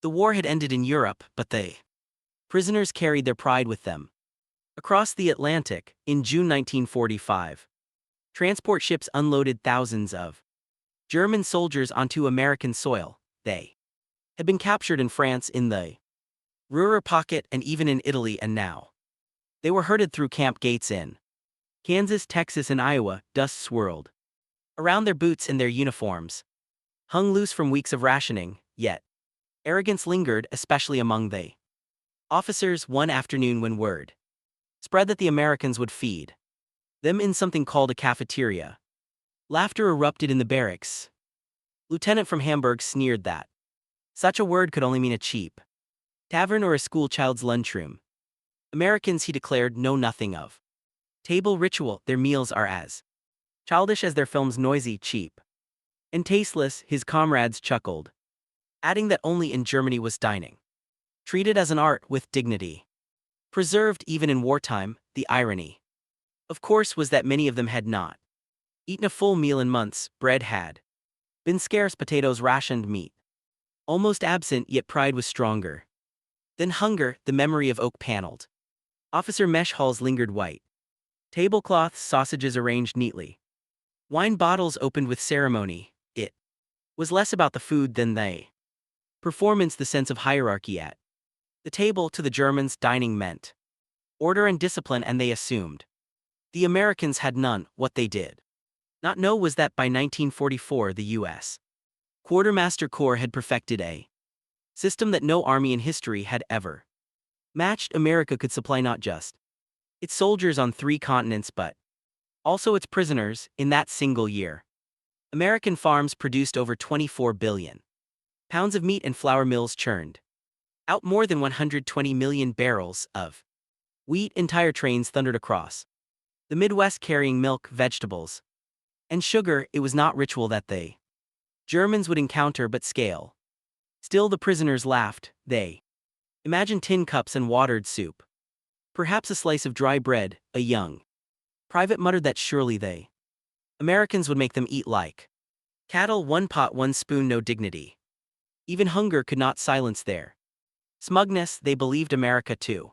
The war had ended in Europe, but the prisoners carried their pride with them. Across the Atlantic, in June 1945, transport ships unloaded thousands of German soldiers onto American soil. They had been captured in France, in the Ruhr Pocket, and even in Italy, and now they were herded through camp gates in Kansas, Texas, and Iowa. Dust swirled around their boots, and their uniforms hung loose from weeks of rationing, yet arrogance lingered, especially among the officers. One afternoon, when word spread that the Americans would feed them in something called a cafeteria, laughter erupted in the barracks. Lieutenant from Hamburg sneered that such a word could only mean a cheap tavern or a school child's lunchroom. Americans, he declared, know nothing of table ritual. Their meals are as childish as their films, noisy, cheap, and tasteless. His comrades chuckled, adding that only in Germany was dining treated as an art, with dignity preserved even in wartime. The irony, of course, was that many of them had not eaten a full meal in months. Bread had been scarce, potatoes rationed, meat almost absent, yet pride was stronger than hunger. The memory of oak-paneled officer mesh halls lingered, white tablecloths, sausages arranged neatly, wine bottles opened with ceremony. It was less about the food than the performance, the sense of hierarchy at the table. To the Germans, dining meant order and discipline, and they assumed the Americans had none. What they did not know was that by 1944 the U.S. Quartermaster Corps had perfected a system that no army in history had ever matched. America could supply not just its soldiers on 3 continents, but also its prisoners. In that single year, American farms produced over 24 billion pounds of meat, and flour mills churned out more than 120 million barrels of wheat. Entire trains thundered across the Midwest carrying milk, vegetables, and sugar. It was not ritual that the Germans would encounter, but scale. Still, the prisoners laughed. They imagined tin cups and watered soup, perhaps a slice of dry bread. A young private muttered that surely the Americans would make them eat like cattle, 1 pot, 1 spoon, no dignity. Even hunger could not silence their smugness. They believed America too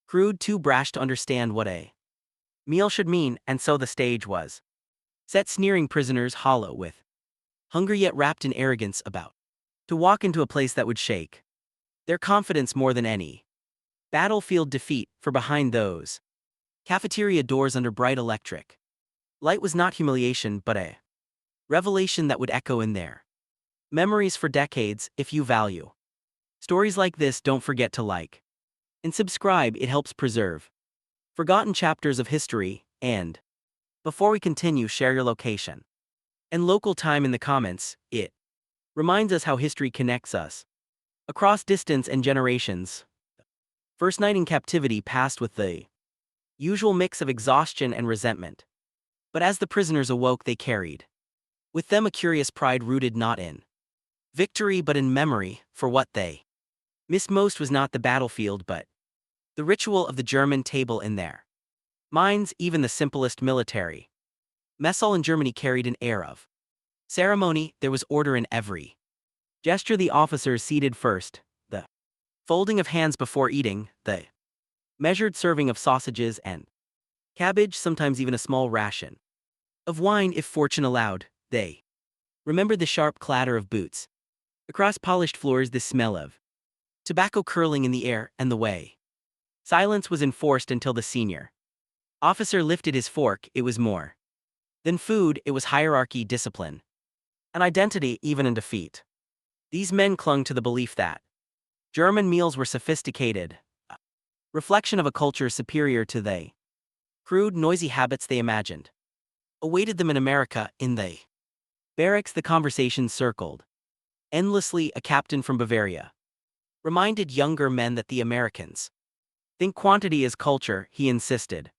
crude, too brash to understand what a meal should mean, and so the stage was set, sneering prisoners, hollow with hunger yet wrapped in arrogance, about to walk into a place that would shake their confidence more than any battlefield defeat. For behind those cafeteria doors, under bright electric light, was not humiliation, but a revelation that would echo in their memories for decades. If you value stories like this, don't forget to like and subscribe. It helps preserve forgotten chapters of history. And before we continue, share your location and local time in the comments. It reminds us how history connects us across distance and generations. First night in captivity passed with the usual mix of exhaustion and resentment. But as the prisoners awoke, they carried with them a curious pride rooted not in victory but in memory. For what they missed most was not the battlefield, but the ritual of the German table in their minds. Even the simplest military mess hall in Germany carried an air of ceremony. There was order in every gesture. The officers seated first, the folding of hands before eating, the measured serving of sausages and cabbage, sometimes even a small ration of wine if fortune allowed. They remembered the sharp clatter of boots across polished floors, the smell of tobacco curling in the air, and the way silence was enforced until the senior officer lifted his fork. It was more than food, it was hierarchy, discipline, an identity. Even in defeat, these men clung to the belief that German meals were sophisticated, a reflection of a culture superior to the crude, noisy habits they imagined awaited them in America. In the barracks, the conversation circled endlessly. A captain from Bavaria reminded younger men that the Americans think quantity is culture. He insisted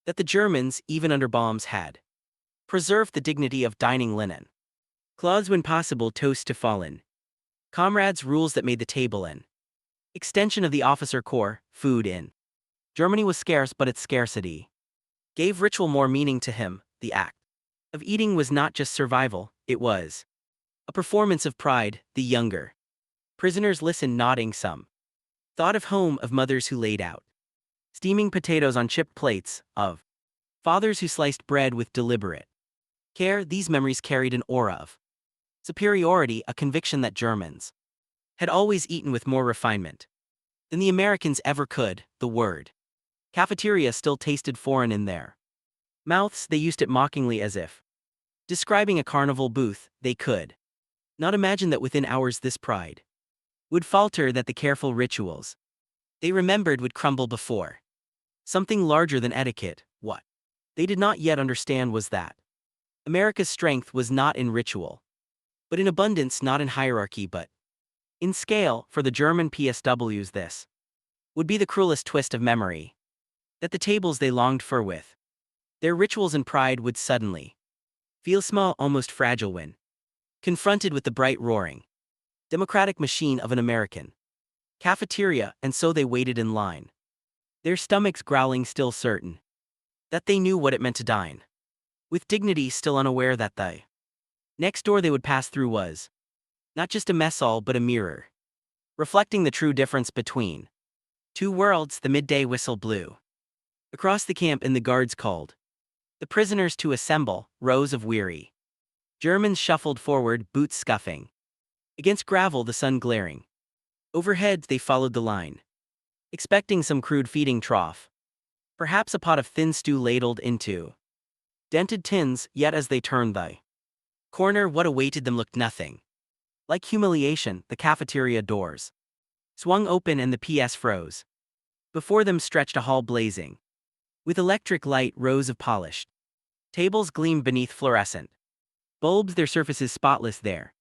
that the Germans, even under bombs, had preserved the dignity of dining linen cloths when possible, toast to fallen comrades, rules that made the table an extension of the officer corps. Food in Germany was scarce, but its scarcity gave ritual more meaning to him. The act of eating was not just survival, it was a performance of pride. The younger Prisoners listened, nodding. Some thought of home, of mothers who laid out steaming potatoes on chipped plates, of fathers who sliced bread with deliberate care. These memories carried an aura of superiority, a conviction that Germans had always eaten with more refinement than the Americans ever could. The word cafeteria still tasted foreign in their mouths. They used it mockingly, as if describing a carnival booth. They could not imagine that within hours this pride would falter, that the careful rituals they remembered would crumble before something larger than etiquette. What they did not yet understand was that America's strength was not in ritual, but in abundance; not in hierarchy, but in scale. For the German POWs, this would be the cruelest twist of memory, that the tables they longed for with their rituals and pride would suddenly feel small, almost fragile, when confronted with the bright, roaring, democratic machine of an American cafeteria. And so they waited in line, their stomachs growling, still certain that they knew what it meant to dine with dignity, still unaware that the next door they would pass through was not just a mess hall, but a mirror reflecting the true difference between two worlds. The midday whistle blew across the camp, and the guards called the prisoners to assemble. Rows of weary Germans shuffled forward, boots scuffing against gravel, the sun glaring overhead. They followed the line, expecting some crude feeding trough, perhaps a pot of thin stew ladled into dented tins. Yet as they turned the corner, what awaited them looked nothing like humiliation. The cafeteria doors swung open, and the PS froze. Before them stretched a hall blazing with electric light. Rows of polished tables gleamed beneath fluorescent bulbs, their surfaces spotless, their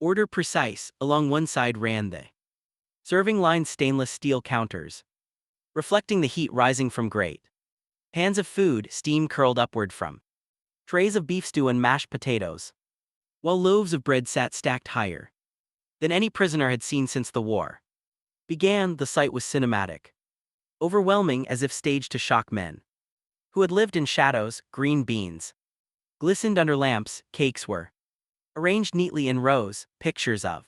order precise. Along one side ran the serving line, stainless steel counters reflecting the heat rising from great pans of food. Steam curled upward from trays of beef stew and mashed potatoes, while loaves of bread sat stacked higher than any prisoner had seen since the war began. The sight was cinematic, overwhelming, as if staged to shock men who had lived in shadows. Green beans glistened under lamps, cakes were arranged neatly in rows, pictures of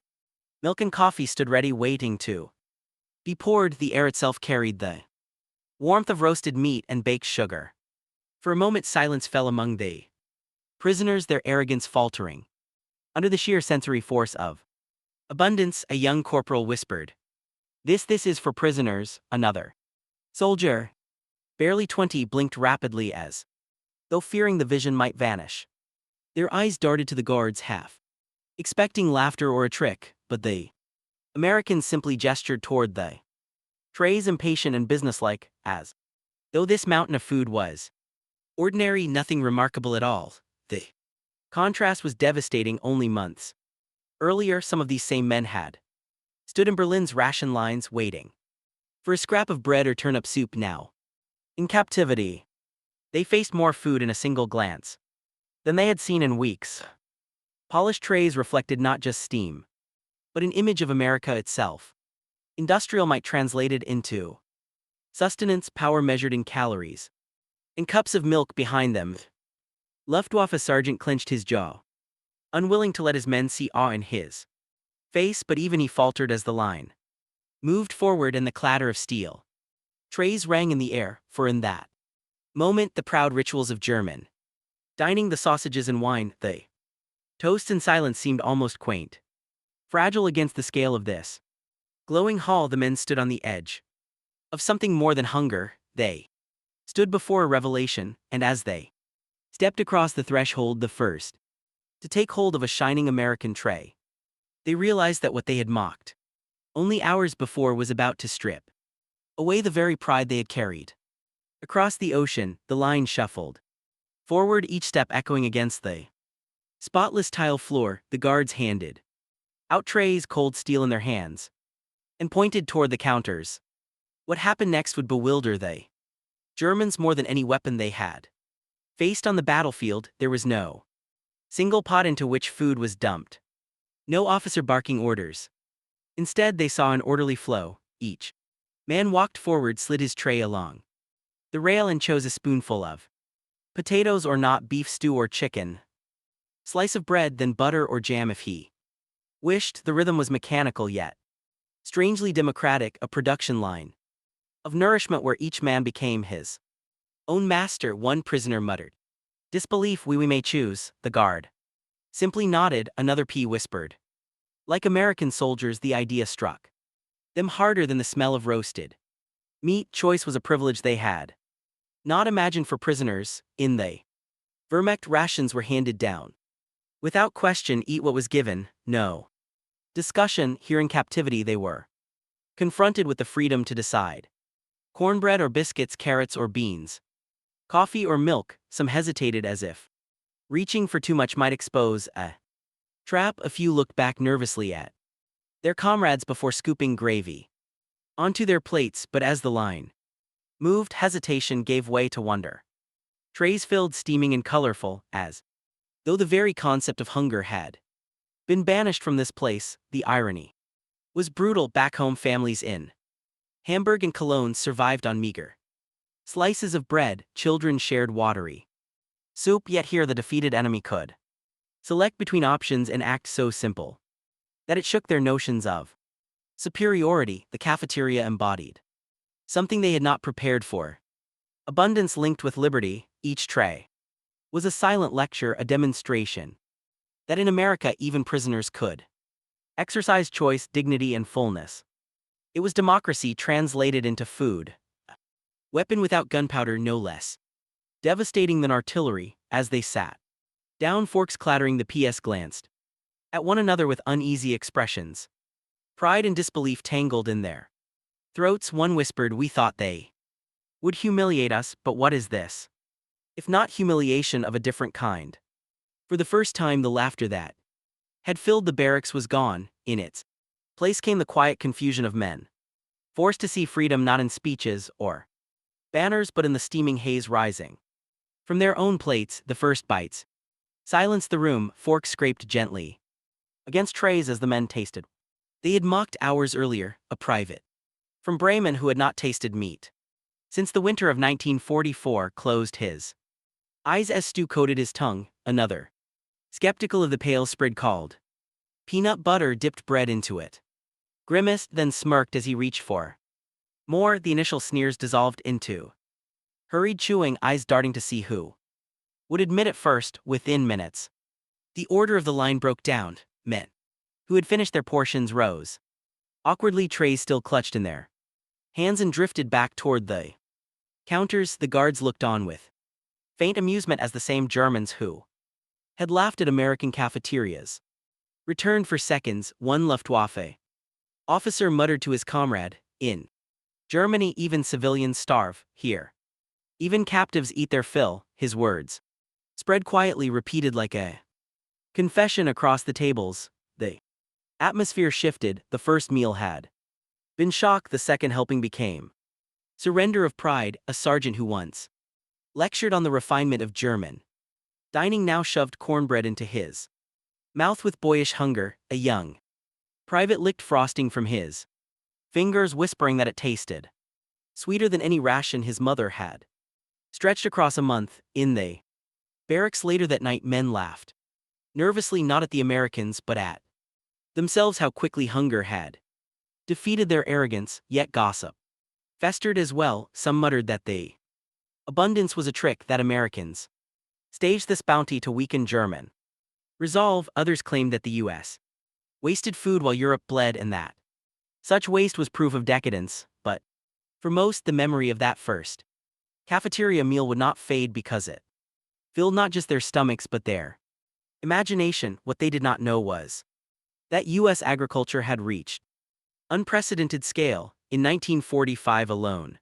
milk and coffee stood ready, waiting to be poured. The air itself carried the warmth of roasted meat and baked sugar. For a moment silence fell among the prisoners, their arrogance faltering under the sheer sensory force of abundance. A young corporal whispered, This is for prisoners." Another soldier, barely 20, blinked rapidly, as though fearing the vision might vanish. Their eyes darted to the guards, half expecting laughter or a trick, but the Americans simply gestured toward the trays, impatient and businesslike, as though this mountain of food was ordinary, nothing remarkable at all. The contrast was devastating. Only months earlier, some of these same men had stood in Berlin's ration lines, waiting for a scrap of bread or turnip soup. Now, in captivity, they faced more food in a single glance than they had seen in weeks. Polished trays reflected not just steam, but an image of America itself. Industrial might translate it into sustenance, power measured in calories, and cups of milk behind them. Luftwaffe sergeant clenched his jaw, unwilling to let his men see awe in his face, but even he faltered as the line moved forward and the clatter of steel trays rang in the air. For in that moment, the proud rituals of German dining, the sausages and wine, the toast and silence, seemed almost quaint, fragile against the scale of this glowing hall. The men stood on the edge of something more than hunger. They stood before a revelation, and as they stepped across the threshold, the first to take hold of a shining American tray, they realized that what they had mocked only hours before was about to strip away the very pride they had carried. Across the ocean, the line shuffled forward, each step echoing against the spotless tile floor. The guards handed out trays, cold steel in their hands, and pointed toward the counters. What happened next would bewilder the Germans more than any weapon they had faced on the battlefield. There was no single pot into which food was dumped, no officer barking orders. Instead, they saw an orderly flow. Each man walked forward, slid his tray along the rail, and chose a spoonful of potatoes or not, beef stew or chicken, slice of bread, then butter or jam if he wished. The rhythm was mechanical, yet Strangely democratic, a production line of nourishment where each man became his own master, one prisoner muttered. Disbelief, we may choose, the guard simply nodded, another P whispered. Like American soldiers, the idea struck them harder than the smell of roasted meat. Choice was a privilege they had not imagined for prisoners. In the Vermect, rations were handed down. Without question, eat what was given, no discussion. Here in captivity they were confronted with the freedom to decide. Cornbread or biscuits, carrots or beans, coffee or milk. Some hesitated as if reaching for too much might expose a trap. A few looked back nervously at their comrades before scooping gravy onto their plates, but as the line moved, hesitation gave way to wonder. Trays filled, steaming and colorful, as though the very concept of hunger had been banished from this place. The irony was brutal. Back home, families in Hamburg and Cologne survived on meager slices of bread. Children shared watery soup, yet here the defeated enemy could select between options, and act so simple that it shook their notions of superiority. The cafeteria embodied something they had not prepared for. Abundance linked with liberty. Each tray was a silent lecture, a demonstration that in America even prisoners could exercise choice, dignity and fullness. It was democracy translated into food. Weapon without gunpowder, no less devastating than artillery. As they sat down, forks clattering, the PS glanced at one another with uneasy expressions. Pride and disbelief tangled in their throats. One whispered, we thought they would humiliate us, but what is this if not humiliation of a different kind? For the first time, the laughter that had filled the barracks was gone. In its place came the quiet confusion of men forced to see freedom not in speeches or banners, but in the steaming haze rising from their own plates. The first bites silenced the room. Forks scraped gently against trays as the men tasted. They had mocked hours earlier, a private from Bremen who had not tasted meat since the winter of 1944 closed his eyes as stew coated his tongue. Another, skeptical of the pale spread, called peanut butter, dipped bread into it, grimaced, then smirked as he reached for more. The initial sneers dissolved into hurried chewing, eyes darting to see who would admit it first. Within minutes, the order of the line broke down. Men who had finished their portions rose awkwardly, trays still clutched in their hands, and drifted back toward the counters. The guards looked on with faint amusement as the same Germans who had laughed at American cafeterias returned for seconds. One Luftwaffe officer muttered to his comrade, in Germany even civilians starve, here even captives eat their fill. His words spread quietly, repeated like a confession across the tables. The atmosphere shifted. The first meal had been shock, the second helping became surrender of pride. A sergeant who once lectured on the refinement of German dining now shoved cornbread into his mouth with boyish hunger. A young private licked frosting from his fingers, whispering that it tasted sweeter than any ration his mother had stretched across a month. In the barracks later that night, men laughed nervously, not at the Americans but at themselves. How quickly hunger had defeated their arrogance. Yet gossip festered as well. Some muttered that the abundance was a trick, that Americans staged this bounty to weaken German resolve. Others claimed that the U.S. wasted food while Europe bled, and that such waste was proof of decadence. But for most, the memory of that first cafeteria meal would not fade, because it filled not just their stomachs but their imagination. What they did not know was that U.S. agriculture had reached unprecedented scale. In 1945 alone,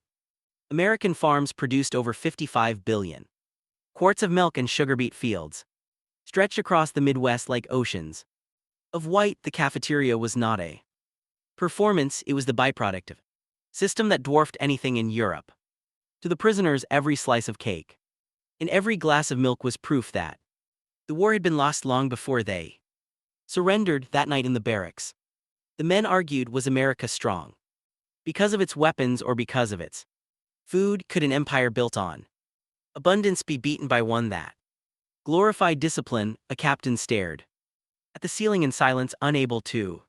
American farms produced over 55 billion quarts of milk, and sugar beet fields stretched across the Midwest like oceans of white. The cafeteria was not a performance, it was the byproduct of a system that dwarfed anything in Europe. To the prisoners, every slice of cake and every glass of milk was proof that the war had been lost long before they surrendered. That night in the barracks, the men argued, was America strong because of its weapons or because of its food? Could an empire built on abundance be beaten by one that glorified discipline? A captain stared at the ceiling in silence, unable to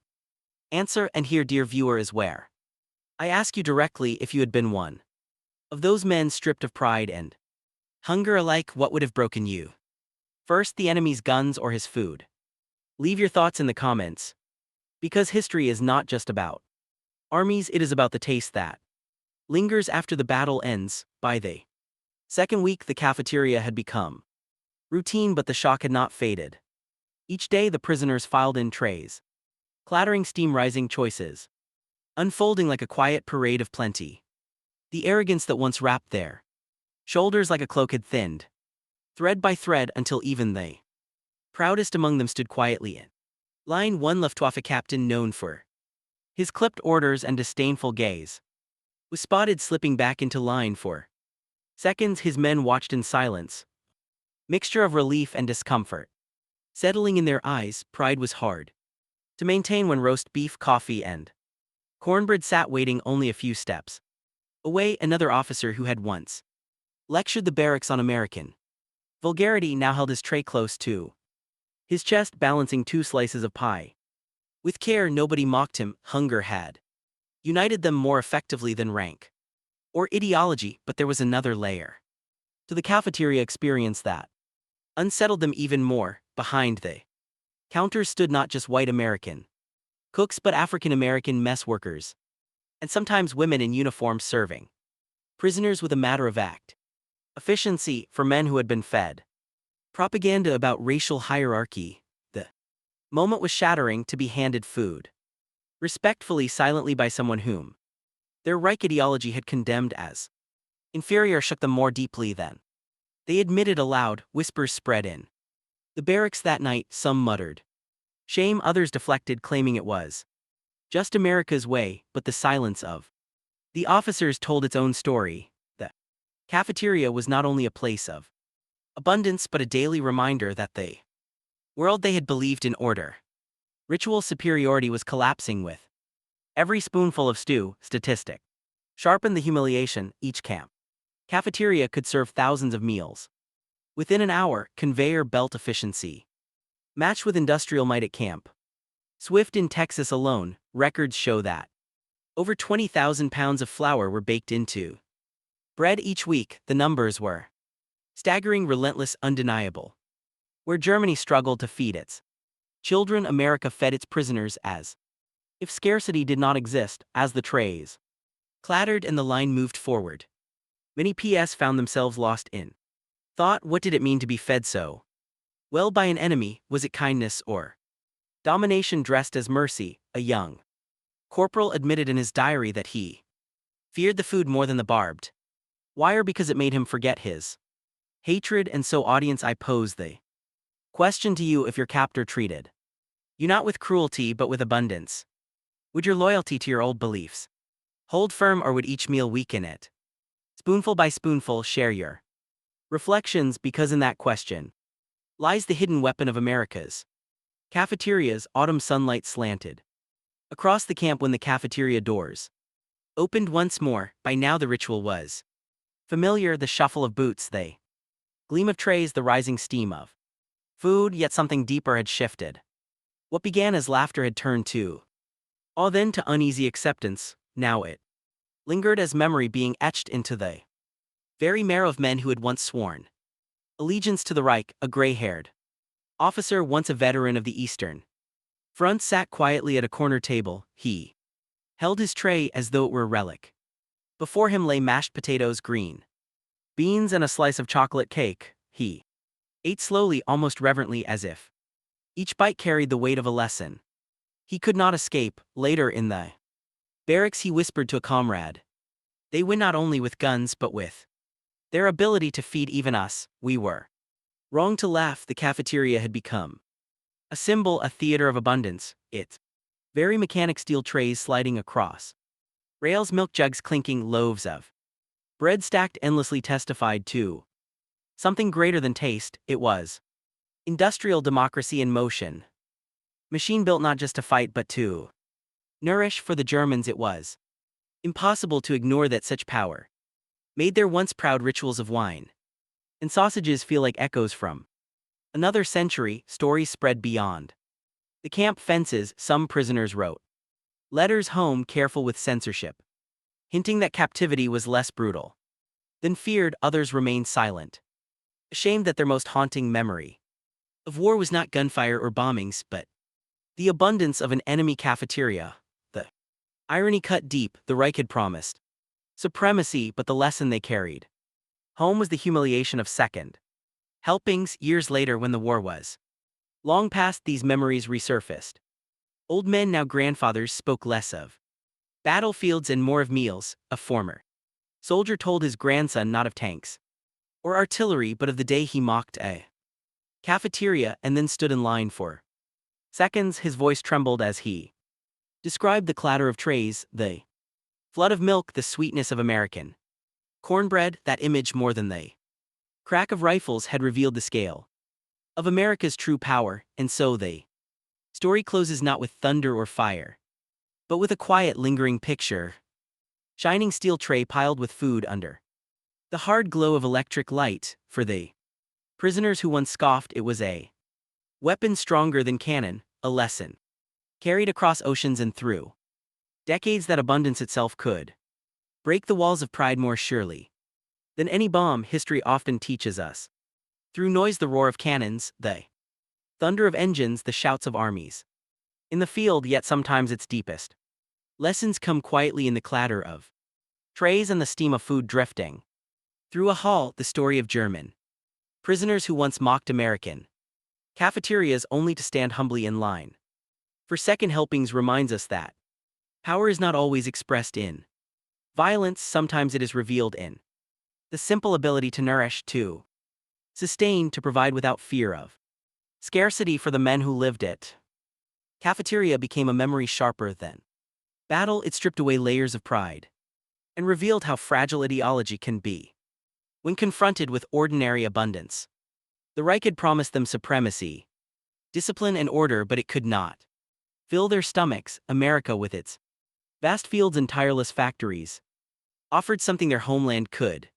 Answer, and here, dear viewer, is where I ask you directly, if you had been one of those men stripped of pride and hunger alike, what would have broken you? First, the enemy's guns or his food? Leave your thoughts in the comments. Because history is not just about armies, it is about the taste that lingers after the battle ends. By the second week, the cafeteria had become routine, but the shock had not faded. Each day, the prisoners filed in trays, clattering steam rising choices, unfolding like a quiet parade of plenty. The arrogance that once wrapped their shoulders like a cloak had thinned, thread by thread, until even the proudest among them stood quietly in line. One Luftwaffe captain, known for his clipped orders and disdainful gaze, was spotted slipping back into line. For seconds his men watched in silence, mixture of relief and discomfort settling in their eyes. Pride was hard to maintain when roast beef, coffee, and cornbread sat waiting only a few steps away. Another officer who had once lectured the barracks on American vulgarity now held his tray close to his chest, balancing two slices of pie. With care, nobody mocked him. Hunger had united them more effectively than rank or ideology, but there was another layer to the cafeteria experience that unsettled them even more. Behind the counters stood not just white American cooks, but African American mess workers, and sometimes women in uniform, serving prisoners with a matter-of-fact efficiency. For men who had been fed propaganda about racial hierarchy, the moment was shattering. To be handed food respectfully, silently, by someone whom their Reich ideology had condemned as inferior shook them more deeply than they admitted aloud. Whispers spread in the barracks that night. Some muttered shame, others deflected, claiming it was just America's way. But the silence of the officers told its own story. The cafeteria was not only a place of abundance, but a daily reminder that the world they had believed in order, ritual superiority, was collapsing with every spoonful of stew. Statistic sharpened the humiliation. Each cafeteria could serve thousands of meals within an hour. Conveyor belt efficiency matched with industrial might at Camp Swift in Texas alone. Records show that over 20,000 pounds of flour were baked into bread each week. The numbers were staggering, relentless, undeniable. Where Germany struggled to feed its children, America fed its prisoners as if scarcity did not exist. As the trays clattered and the line moved forward, many PS found themselves lost in thought. What did it mean to be fed so well by an enemy? Was it kindness or domination dressed as mercy? A young corporal admitted in his diary that he feared the food more than the barbed wire because it made him forget his hatred. And so, audience, I pose the question to you: if your captor treated you not with cruelty but with abundance, would your loyalty to your old beliefs hold firm, or would each meal weaken it? Spoonful by spoonful, share your reflections, because in that question lies the hidden weapon of America's cafeterias. Autumn sunlight slanted across the camp when the cafeteria doors opened once more. By now the ritual was familiar: the shuffle of boots, the gleam of trays, the rising steam of food. Yet something deeper had shifted. What began as laughter had turned to awe, then to uneasy acceptance. Now it lingered as memory, being etched into the very marrow of men who had once sworn allegiance to the Reich. A gray-haired officer, once a veteran of the Eastern Front, sat quietly at a corner table. He held his tray as though it were a relic. Before him lay mashed potatoes, green beans, and a slice of chocolate cake. He ate slowly, almost reverently, as if each bite carried the weight of a lesson he could not escape. Later in the barracks, he whispered to a comrade, "They win not only with guns but with their ability to feed even us." We were wrong to laugh. The cafeteria had become a symbol, a theater of abundance. Its very mechanic, steel trays sliding across rails, milk jugs clinking, loaves of bread stacked endlessly, testified to something greater than taste. It was industrial democracy in motion. Machine built not just to fight but to nourish. For the Germans it was impossible to ignore that such power made their once proud rituals of wine and sausages feel like echoes from another century. Stories spread beyond the camp fences. Some prisoners wrote Letters home careful with censorship, hinting that captivity was less brutal. Then feared others remained silent, ashamed that their most haunting memory of war was not gunfire or bombings, but the abundance of an enemy cafeteria. The irony cut deep, the Reich had promised supremacy, but the lesson they carried home was the humiliation of second helpings. Years later, when the war was long past, these memories resurfaced. Old men, now grandfathers, spoke less of battlefields and more of meals. A former soldier told his grandson not of tanks or artillery, but of the day he mocked a cafeteria and then stood in line for seconds. His voice trembled as he described the clatter of trays, the flood of milk, the sweetness of American cornbread. That image, more than the crack of rifles, had revealed the scale of America's true power. And so the story closes not with thunder or fire, but with a quiet, lingering picture. Shining steel tray piled with food under the hard glow of electric light. For the prisoners who once scoffed, it was a weapon stronger than cannon, a lesson carried across oceans and through decades that abundance itself could break the walls of pride more surely than any bomb. History often teaches us through noise, the roar of cannons, the thunder of engines, the shouts of armies in the field, yet sometimes its deepest lessons come quietly in the clatter of trays and the steam of food drifting through a hall. The story of German prisoners who once mocked American cafeterias only to stand humbly in line for second helpings reminds us that power is not always expressed in violence. Sometimes it is revealed in the simple ability to nourish, to sustain, to provide without fear of scarcity. For the men who lived it, cafeteria became a memory sharper than battle. It stripped away layers of pride and revealed how fragile ideology can be when confronted with ordinary abundance. The Reich had promised them supremacy, discipline, and order, but it could not fill their stomachs. America, with its vast fields and tireless factories, offered something their homeland could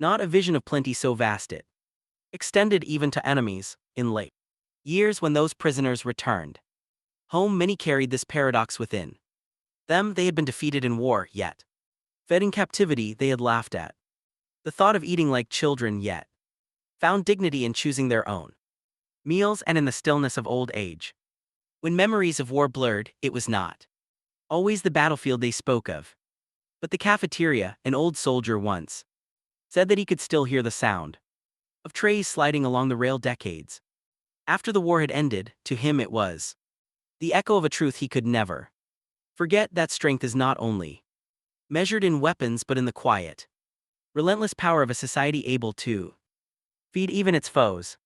not: a vision of plenty so vast it extended even to enemies. In late years, when those prisoners returned home, many carried this paradox within them. They had been defeated in war, yet fed in captivity. They had laughed at the thought of eating like children, yet found dignity in choosing their own meals. And in the stillness of old age, when memories of war blurred, it was not always the battlefield they spoke of, but the cafeteria. An old soldier once said that he could still hear the sound of trays sliding along the rail decades after the war had ended. To him it was the echo of a truth he could never forget, that strength is not only measured in weapons but in the quiet, relentless power of a society able to feed even its foes.